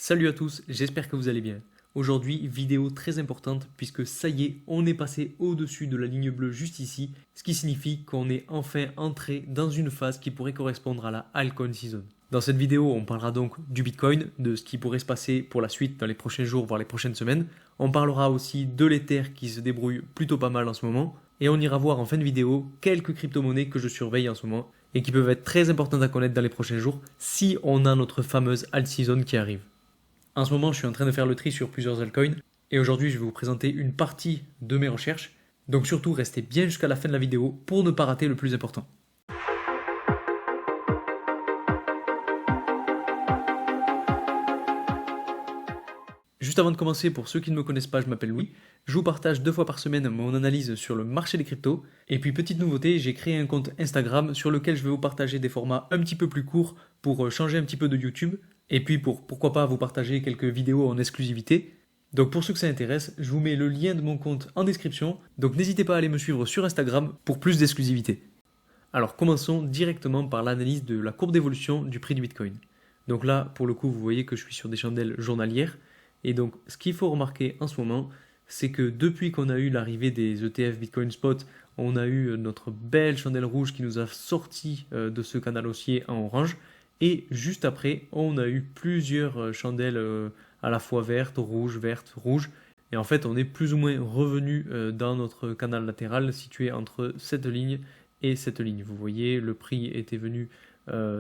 Salut à tous, j'espère que vous allez bien. Aujourd'hui, vidéo très importante puisque ça y est, on est passé au-dessus de la ligne bleue juste ici, ce qui signifie qu'on est enfin entré dans une phase qui pourrait correspondre à la altcoin season. Dans cette vidéo, on parlera donc du Bitcoin, de ce qui pourrait se passer pour la suite dans les prochains jours, voire les prochaines semaines. On parlera aussi de l'Ether qui se débrouille plutôt pas mal en ce moment. Et on ira voir en fin de vidéo quelques crypto-monnaies que je surveille en ce moment et qui peuvent être très importantes à connaître dans les prochains jours si on a notre fameuse alt season qui arrive. En ce moment, je suis en train de faire le tri sur plusieurs altcoins et aujourd'hui, je vais vous présenter une partie de mes recherches. Donc surtout, restez bien jusqu'à la fin de la vidéo pour ne pas rater le plus important. Juste avant de commencer, pour ceux qui ne me connaissent pas, je m'appelle Louis. Je vous partage 2 fois par semaine mon analyse sur le marché des cryptos. Et puis petite nouveauté, j'ai créé un compte Instagram sur lequel je vais vous partager des formats un petit peu plus courts pour changer un petit peu de YouTube. Et puis pourquoi pas vous partager quelques vidéos en exclusivité. Donc pour ceux que ça intéresse, je vous mets le lien de mon compte en description. Donc n'hésitez pas à aller me suivre sur Instagram pour plus d'exclusivité. Alors commençons directement par l'analyse de la courbe d'évolution du prix du Bitcoin. Donc là, pour le coup, vous voyez que je suis sur des chandelles journalières. Et donc, ce qu'il faut remarquer en ce moment, c'est que depuis qu'on a eu l'arrivée des ETF Bitcoin Spot, on a eu notre belle chandelle rouge qui nous a sorti de ce canal haussier en orange. Et juste après, on a eu plusieurs chandelles à la fois vertes, rouges. Et en fait, on est plus ou moins revenu dans notre canal latéral situé entre cette ligne et cette ligne. Vous voyez, le prix était venu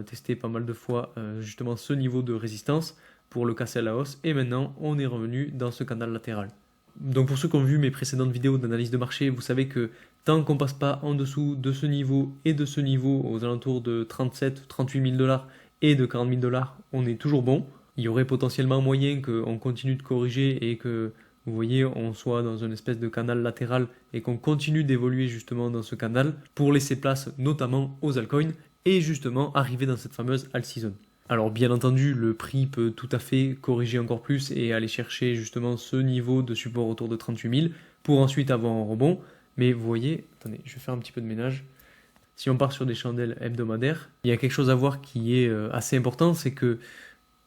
tester pas mal de fois justement ce niveau de résistance pour le casser à la hausse, et maintenant on est revenu dans ce canal latéral. Donc pour ceux qui ont vu mes précédentes vidéos d'analyse de marché, vous savez que tant qu'on passe pas en dessous de ce niveau et de ce niveau aux alentours de 37 38 000 dollars et de 40 000 dollars, on est toujours bon. Il y aurait potentiellement moyen qu'on continue de corriger et que, vous voyez, on soit dans une espèce de canal latéral et qu'on continue d'évoluer justement dans ce canal pour laisser place notamment aux altcoins et justement arriver dans cette fameuse alt season. Alors bien entendu, le prix peut tout à fait corriger encore plus et aller chercher justement ce niveau de support autour de 38 000 pour ensuite avoir un rebond. Mais vous voyez, attendez, je vais faire un petit peu de ménage. Si on part sur des chandelles hebdomadaires, il y a quelque chose à voir qui est assez important, c'est que,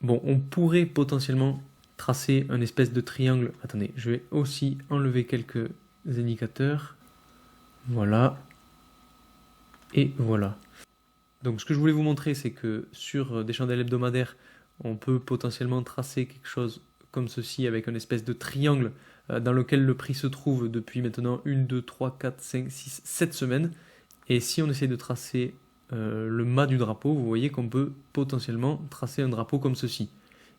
bon, on pourrait potentiellement tracer un espèce de triangle. Attendez, je vais aussi enlever quelques indicateurs. Voilà. Et voilà. Donc ce que je voulais vous montrer, c'est que sur des chandelles hebdomadaires, on peut potentiellement tracer quelque chose comme ceci avec une espèce de triangle dans lequel le prix se trouve depuis maintenant 1, 2, 3, 4, 5, 6, 7 semaines. Et si on essaie de tracer le mât du drapeau, vous voyez qu'on peut potentiellement tracer un drapeau comme ceci.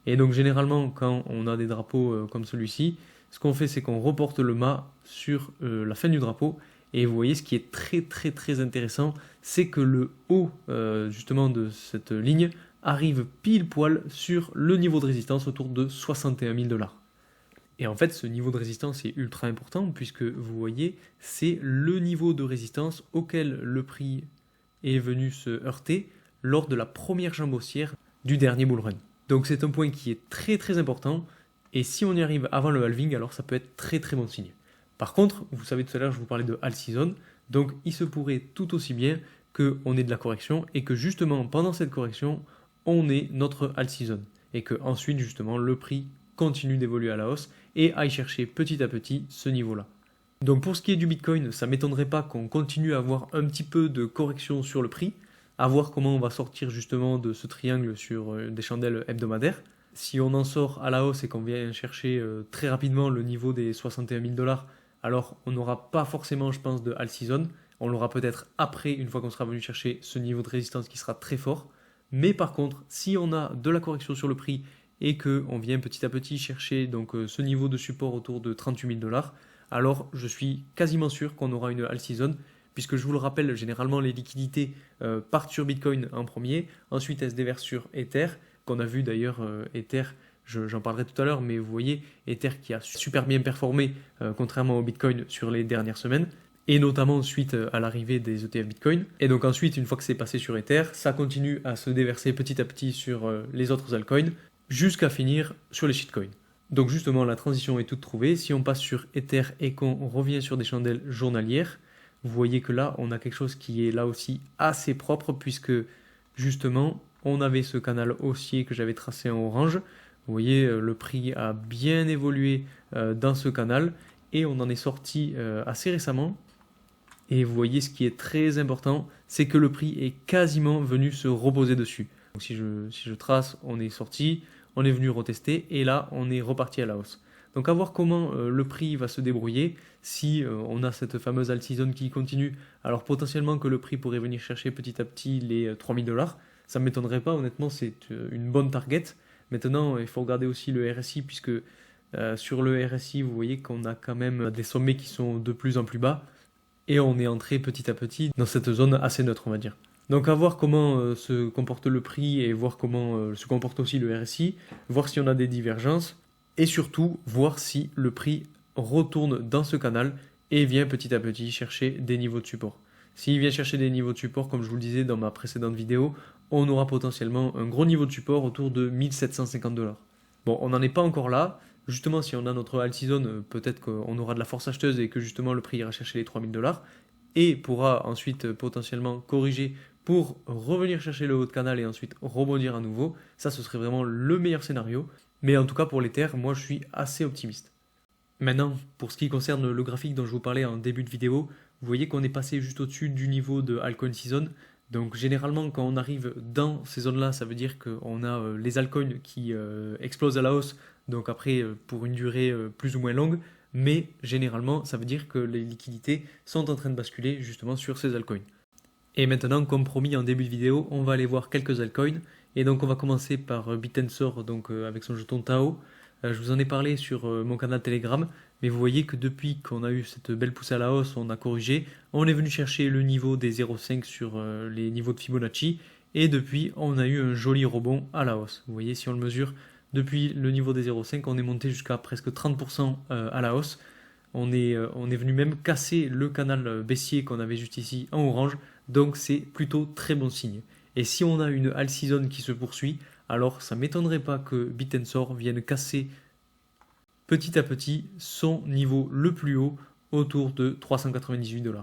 Et donc généralement, quand on a des drapeaux comme celui-ci, ce qu'on fait, c'est qu'on reporte le mât sur la fin du drapeau. Et vous voyez, ce qui est très intéressant, c'est que le haut justement de cette ligne arrive pile poil sur le niveau de résistance autour de 61 000 dollars. Et en fait, ce niveau de résistance est ultra important puisque vous voyez, c'est le niveau de résistance auquel le prix est venu se heurter lors de la première jambe haussière du dernier bull run. Donc c'est un point qui est très important et si on y arrive avant le halving, alors ça peut être très bon signe. Par contre, vous savez tout à l'heure, je vous parlais de alt season, donc il se pourrait tout aussi bien qu'on ait de la correction et que justement pendant cette correction, on ait notre alt season et que ensuite justement le prix continue d'évoluer à la hausse et aille chercher petit à petit ce niveau-là. Donc pour ce qui est du Bitcoin, ça ne m'étonnerait pas qu'on continue à avoir un petit peu de correction sur le prix, à voir comment on va sortir justement de ce triangle sur des chandelles hebdomadaires. Si on en sort à la hausse et qu'on vient chercher très rapidement le niveau des 61 000 dollars, alors on n'aura pas forcément, je pense, de alt season. On l'aura peut-être après, une fois qu'on sera venu chercher ce niveau de résistance qui sera très fort. Mais par contre, si on a de la correction sur le prix et qu'on vient petit à petit chercher donc, ce niveau de support autour de 38 000 dollars, alors je suis quasiment sûr qu'on aura une alt season, puisque je vous le rappelle, généralement les liquidités partent sur Bitcoin en premier, ensuite elles se déversent sur Ether, qu'on a vu d'ailleurs Ether. J'en parlerai tout à l'heure, mais vous voyez, Ether qui a super bien performé, contrairement au Bitcoin sur les dernières semaines, et notamment suite à l'arrivée des ETF Bitcoin. Et donc ensuite, une fois que c'est passé sur Ether, ça continue à se déverser petit à petit sur les autres altcoins, jusqu'à finir sur les shitcoins. Donc justement, la transition est toute trouvée. Si on passe sur Ether et qu'on revient sur des chandelles journalières, vous voyez que là, on a quelque chose qui est là aussi assez propre, puisque justement, on avait ce canal haussier que j'avais tracé en orange. Vous voyez, le prix a bien évolué dans ce canal et on en est sorti assez récemment. Et vous voyez, ce qui est très important, c'est que le prix est quasiment venu se reposer dessus. Donc si je trace, on est sorti, on est venu retester et là, on est reparti à la hausse. Donc à voir comment le prix va se débrouiller si on a cette fameuse alt season qui continue. Alors potentiellement que le prix pourrait venir chercher petit à petit les 3000 $. Ça ne m'étonnerait pas, honnêtement, c'est une bonne target. Maintenant, il faut regarder aussi le RSI puisque sur le RSI, vous voyez qu'on a quand même des sommets qui sont de plus en plus bas. Et on est entré petit à petit dans cette zone assez neutre, on va dire. Donc à voir comment se comporte le prix et voir comment se comporte aussi le RSI, voir si on a des divergences et surtout voir si le prix retourne dans ce canal et vient petit à petit chercher des niveaux de support. S'il vient chercher des niveaux de support, comme je vous le disais dans ma précédente vidéo, on aura potentiellement un gros niveau de support autour de 1750 $. Bon, on n'en est pas encore là. Justement, si on a notre alt season, peut-être qu'on aura de la force acheteuse et que justement le prix ira chercher les 3000 $ et pourra ensuite potentiellement corriger pour revenir chercher le haut de canal et ensuite rebondir à nouveau. Ça, ce serait vraiment le meilleur scénario. Mais en tout cas, pour l'Ether, moi, je suis assez optimiste. Maintenant, pour ce qui concerne le graphique dont je vous parlais en début de vidéo, vous voyez qu'on est passé juste au-dessus du niveau de altcoin season. Donc généralement, quand on arrive dans ces zones-là, ça veut dire qu'on a les altcoins qui explosent à la hausse, donc après pour une durée plus ou moins longue, mais généralement, ça veut dire que les liquidités sont en train de basculer justement sur ces altcoins. Et maintenant, comme promis en début de vidéo, on va aller voir quelques altcoins. Et donc on va commencer par Bitensor, donc avec son jeton Tao. Je vous en ai parlé sur mon canal Telegram, mais vous voyez que depuis qu'on a eu cette belle poussée à la hausse, on a corrigé, on est venu chercher le niveau des 0,5 sur les niveaux de Fibonacci, et depuis on a eu un joli rebond à la hausse. Vous voyez, si on le mesure, depuis le niveau des 0,5, on est monté jusqu'à presque 30% à la hausse. On est venu même casser le canal baissier qu'on avait juste ici en orange, donc c'est plutôt très bon signe. Et si on a une alt season qui se poursuit, alors ça ne m'étonnerait pas que Bitensor vienne casser petit à petit son niveau le plus haut autour de 398 $.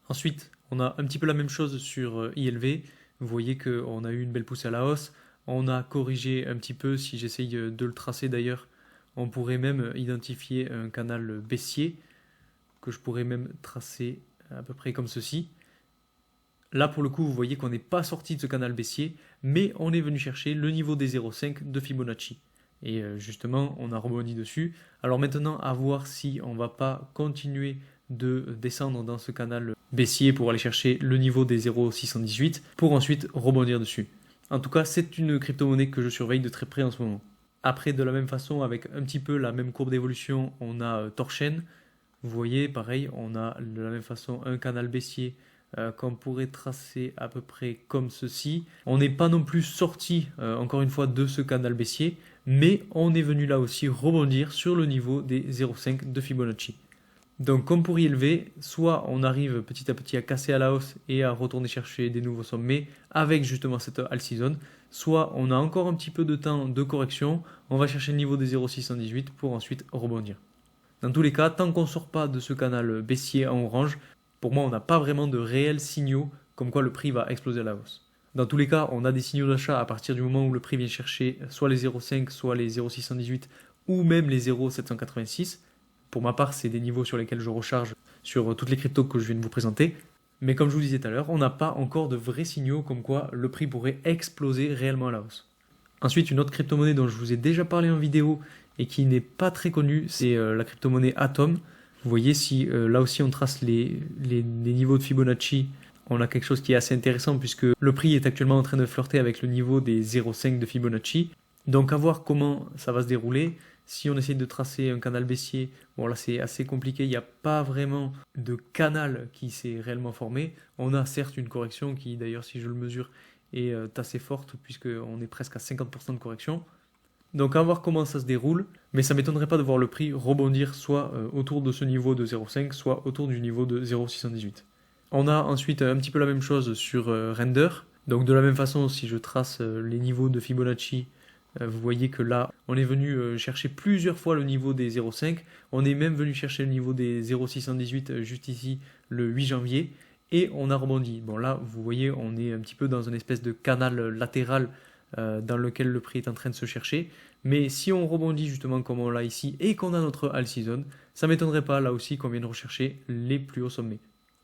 Ensuite, on a un petit peu la même chose sur ILV. Vous voyez qu'on a eu une belle poussée à la hausse. On a corrigé un petit peu, si j'essaye de le tracer d'ailleurs, on pourrait même identifier un canal baissier que je pourrais même tracer à peu près comme ceci. Là, pour le coup, vous voyez qu'on n'est pas sorti de ce canal baissier, mais on est venu chercher le niveau des 0,5 de Fibonacci. Et justement, on a rebondi dessus. Alors maintenant, à voir si on ne va pas continuer de descendre dans ce canal baissier pour aller chercher le niveau des 0,618 pour ensuite rebondir dessus. En tout cas, c'est une crypto-monnaie que je surveille de très près en ce moment. Après, de la même façon, avec un petit peu la même courbe d'évolution, on a Torchain. Vous voyez, pareil, on a de la même façon un canal baissier qu'on pourrait tracer à peu près comme ceci. On n'est pas non plus sorti, encore une fois, de ce canal baissier, mais on est venu là aussi rebondir sur le niveau des 0,5 de Fibonacci. Donc comme pour ILV, soit on arrive petit à petit à casser à la hausse et à retourner chercher des nouveaux sommets avec justement cette alt season, soit on a encore un petit peu de temps de correction, on va chercher le niveau des 0,618 pour ensuite rebondir. Dans tous les cas, tant qu'on ne sort pas de ce canal baissier en orange, pour moi on n'a pas vraiment de réels signaux comme quoi le prix va exploser à la hausse. Dans tous les cas, on a des signaux d'achat à partir du moment où le prix vient chercher soit les 0,5, soit les 0,618 ou même les 0,786. Pour ma part, c'est des niveaux sur lesquels je recharge sur toutes les cryptos que je viens de vous présenter. Mais comme je vous disais tout à l'heure, on n'a pas encore de vrais signaux comme quoi le prix pourrait exploser réellement à la hausse. Ensuite, une autre crypto-monnaie dont je vous ai déjà parlé en vidéo et qui n'est pas très connue, c'est la crypto-monnaie Atom. Vous voyez, si là aussi on trace les niveaux de Fibonacci, on a quelque chose qui est assez intéressant puisque le prix est actuellement en train de flirter avec le niveau des 0,5 de Fibonacci. Donc à voir comment ça va se dérouler. Si on essaye de tracer un canal baissier, bon là c'est assez compliqué, il n'y a pas vraiment de canal qui s'est réellement formé. On a certes une correction qui d'ailleurs si je le mesure est assez forte puisqu'on est presque à 50% de correction. Donc à voir comment ça se déroule, mais ça ne m'étonnerait pas de voir le prix rebondir soit autour de ce niveau de 0,5, soit autour du niveau de 0,618. On a ensuite un petit peu la même chose sur Render. Donc de la même façon, si je trace les niveaux de Fibonacci, vous voyez que là, on est venu chercher plusieurs fois le niveau des 0,5. On est même venu chercher le niveau des 0,618 juste ici le 8 janvier. Et on a rebondi. Bon là, vous voyez, on est un petit peu dans une espèce de canal latéral dans lequel le prix est en train de se chercher. Mais si on rebondit justement comme on l'a ici et qu'on a notre all season, ça m'étonnerait pas là aussi qu'on vienne rechercher les plus hauts sommets.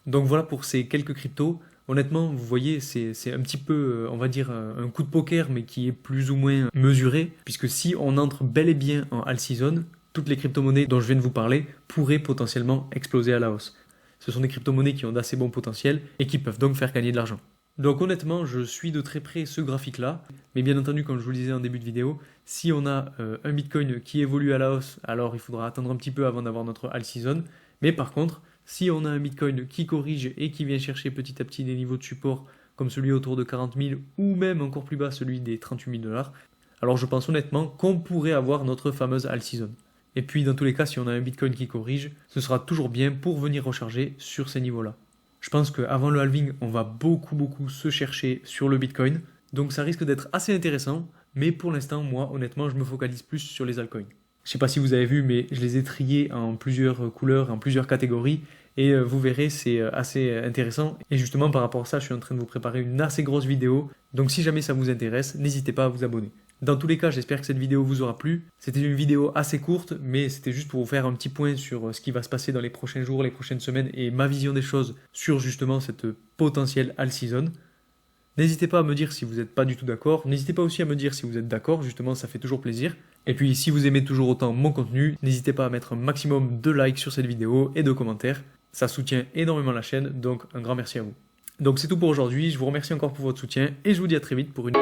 Donc voilà pour ces quelques cryptos. Honnêtement, vous voyez, c'est un petit peu, on va dire, un coup de poker, mais qui est plus ou moins mesuré, puisque si on entre bel et bien en all season, toutes les crypto-monnaies dont je viens de vous parler pourraient potentiellement exploser à la hausse. Ce sont des crypto-monnaies qui ont d'assez bon potentiel et qui peuvent donc faire gagner de l'argent. Donc honnêtement, je suis de très près ce graphique-là, mais bien entendu, comme je vous le disais en début de vidéo, si on a un Bitcoin qui évolue à la hausse, alors il faudra attendre un petit peu avant d'avoir notre all season. Mais par contre, si on a un Bitcoin qui corrige et qui vient chercher petit à petit des niveaux de support comme celui autour de 40 000 ou même encore plus bas celui des 38 000 $, alors je pense honnêtement qu'on pourrait avoir notre fameuse all season. Et puis dans tous les cas, si on a un Bitcoin qui corrige, ce sera toujours bien pour venir recharger sur ces niveaux-là. Je pense qu'avant le halving, on va beaucoup se chercher sur le Bitcoin. Donc ça risque d'être assez intéressant. Mais pour l'instant, moi, honnêtement, je me focalise plus sur les altcoins. Je sais pas si vous avez vu, mais je les ai triés en plusieurs couleurs, en plusieurs catégories. Et vous verrez, c'est assez intéressant. Et justement, par rapport à ça, je suis en train de vous préparer une assez grosse vidéo. Donc si jamais ça vous intéresse, n'hésitez pas à vous abonner. Dans tous les cas, j'espère que cette vidéo vous aura plu. C'était une vidéo assez courte, mais c'était juste pour vous faire un petit point sur ce qui va se passer dans les prochains jours, les prochaines semaines et ma vision des choses sur justement cette potentielle all season. N'hésitez pas à me dire si vous n'êtes pas du tout d'accord. N'hésitez pas aussi à me dire si vous êtes d'accord, justement ça fait toujours plaisir. Et puis si vous aimez toujours autant mon contenu, n'hésitez pas à mettre un maximum de likes sur cette vidéo et de commentaires. Ça soutient énormément la chaîne, donc un grand merci à vous. Donc c'est tout pour aujourd'hui, je vous remercie encore pour votre soutien et je vous dis à très vite pour une